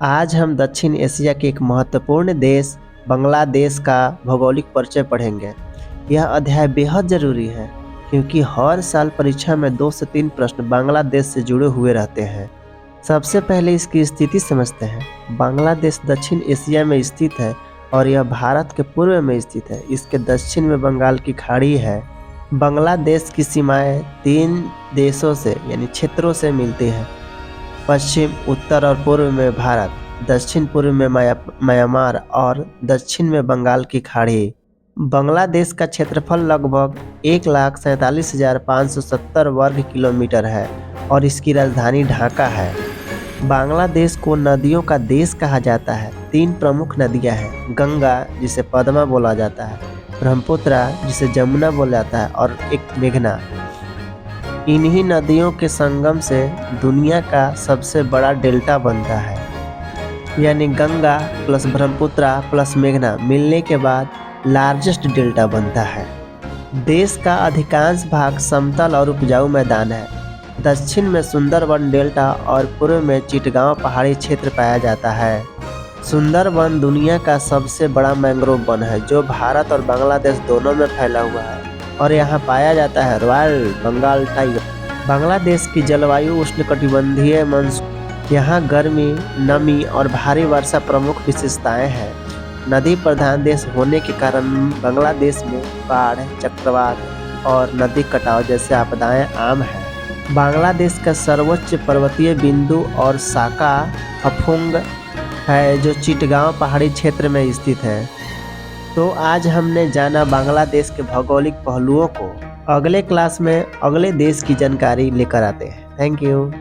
आज हम दक्षिण एशिया के एक महत्वपूर्ण देश बांग्लादेश का भौगोलिक परिचय पढ़ेंगे। यह अध्याय बेहद ज़रूरी है क्योंकि हर साल परीक्षा में 2 से 3 प्रश्न बांग्लादेश से जुड़े हुए रहते हैं। सबसे पहले इसकी स्थिति समझते हैं। बांग्लादेश दक्षिण एशिया में स्थित है और यह भारत के पूर्व में स्थित है। इसके दक्षिण में बंगाल की खाड़ी है। बांग्लादेश की सीमाएं 3 देशों से यानी क्षेत्रों से मिलती हैं। पश्चिम, उत्तर और पूर्व में भारत, दक्षिण पूर्व में म्यांमार और दक्षिण में बंगाल की खाड़ी। बांग्लादेश का क्षेत्रफल लगभग 1,47,570 वर्ग किलोमीटर है और इसकी राजधानी ढाका है। बांग्लादेश को नदियों का देश कहा जाता है। 3 प्रमुख नदियां हैं, गंगा जिसे पद्मा बोला जाता है, ब्रह्मपुत्र जिसे जमुना बोला जाता है और एक मेघना। इन्हीं नदियों के संगम से दुनिया का सबसे बड़ा डेल्टा बनता है, यानी गंगा प्लस ब्रह्मपुत्र प्लस मेघना मिलने के बाद लार्जेस्ट डेल्टा बनता है। देश का अधिकांश भाग समतल और उपजाऊ मैदान है। दक्षिण में सुंदरबन डेल्टा और पूर्व में चिटगांव पहाड़ी क्षेत्र पाया जाता है। सुंदरबन दुनिया का सबसे बड़ा मैंग्रोव वन है जो भारत और बांग्लादेश दोनों में फैला हुआ है और यहाँ पाया जाता है रॉयल बंगाल टाइगर। बांग्लादेश की जलवायु उष्णकटिबंधीय मानसून, यहाँ गर्मी, नमी और भारी वर्षा प्रमुख विशेषताएं हैं। नदी प्रधान देश होने के कारण बांग्लादेश में बाढ़, चक्रवात और नदी कटाव जैसे आपदाएं आम हैं। बांग्लादेश का सर्वोच्च पर्वतीय बिंदु और साका हफुंग है जो चिटगांव पहाड़ी क्षेत्र में स्थित है। तो आज हमने जाना बांग्लादेश के भौगोलिक पहलुओं को। अगले क्लास में अगले देश की जानकारी लेकर आते हैं। Thank you.